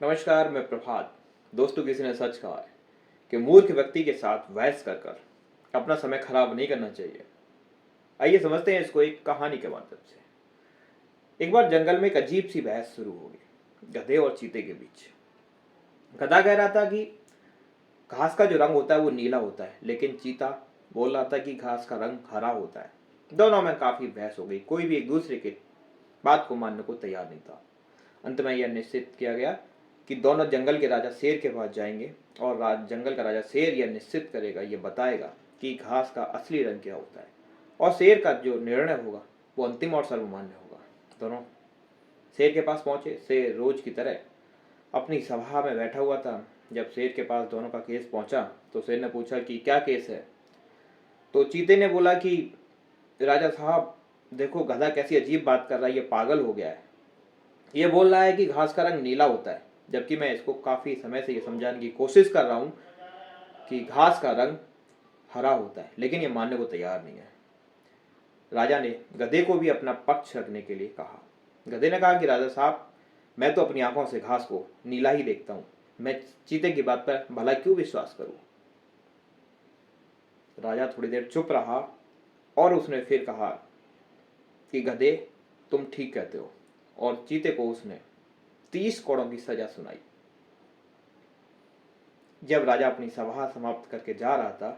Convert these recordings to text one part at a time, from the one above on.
नमस्कार, मैं प्रभात। दोस्तों, किसी ने सच कहा है कि मूर्ख व्यक्ति के साथ बहस कर कर अपना समय खराब नहीं करना चाहिए। आइए समझते हैं इसको एक कहानी के माध्यम से। एक बार जंगल में एक अजीब सी बहस शुरू हो गई, गधे और चीते के बीच। गधा कह रहा था कि घास का जो रंग होता है वो नीला होता है, लेकिन चीता बोल रहा था कि घास का रंग हरा होता है। दोनों में काफी बहस हो गई, कोई भी एक दूसरे की बात को मानने को तैयार नहीं था। अंत में यह निश्चित किया गया कि दोनों जंगल के राजा शेर के पास जाएंगे और जंगल का राजा शेर यह निश्चित करेगा, यह बताएगा कि घास का असली रंग क्या होता है, और शेर का जो निर्णय होगा वो अंतिम और सर्वमान्य होगा। दोनों शेर के पास पहुंचे। शेर रोज की तरह अपनी सभा में बैठा हुआ था। जब शेर के पास दोनों का केस पहुंचा तो शेर ने पूछा कि क्या केस है। तो चीते ने बोला कि राजा साहब, देखो गधा कैसी अजीब बात कर रहा है, ये पागल हो गया है। ये बोल रहा है कि घास का रंग नीला होता है, जबकि मैं इसको काफी समय से ये समझाने की कोशिश कर रहा हूं कि घास का रंग हरा होता है, लेकिन ये मानने को तैयार नहीं है। राजा ने गधे को भी अपना पक्ष रखने के लिए कहा। गधे ने कहा कि राजा साहब, मैं तो अपनी आंखों से घास को नीला ही देखता हूं, मैं चीते की बात पर भला क्यों विश्वास करूं। राजा थोड़ी देर चुप रहा और उसने फिर कहा कि गधे, तुम ठीक कहते हो। और चीते को उसने 30 कोड़ों की सजा सुनाई। जब राजा अपनी सभा समाप्त करके जा रहा था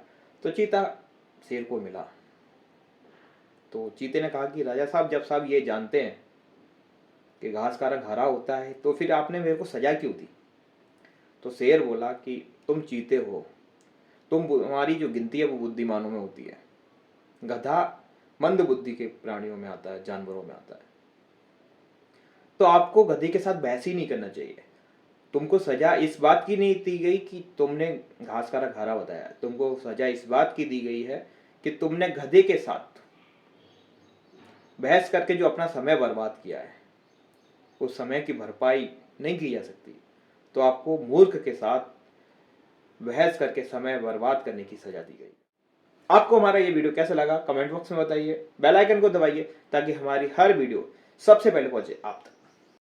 तो चीता शेर को मिला। तो चीते ने कहा कि राजा साहब, जब साहब ये जानते हैं कि घास का रंग हरा होता है तो फिर आपने मेरे को सजा क्यों दी। तो शेर बोला कि तुम चीते हो, तुम्हारी जो गिनती है वो बुद्धिमानों में होती है। गधा मंद बुद्धि के प्राणियों में आता है, जानवरों में आता है। तो आपको गधे के साथ बहस ही नहीं करना चाहिए। तुमको सजा इस बात की नहीं दी गई कि तुमने घास का रंग हरा बताया, तुमको सजा इस बात की दी गई है कि तुमने गधे के साथ बहस करके जो अपना समय बर्बाद किया है, उस समय की भरपाई नहीं की जा सकती। तो आपको मूर्ख के साथ बहस करके समय बर्बाद करने की सजा दी गई। आपको हमारा ये वीडियो कैसा लगा कमेंट बॉक्स में बताइए। बेल आइकन को दबाइए ताकि हमारी हर वीडियो सबसे पहले पहुंचे आप तक।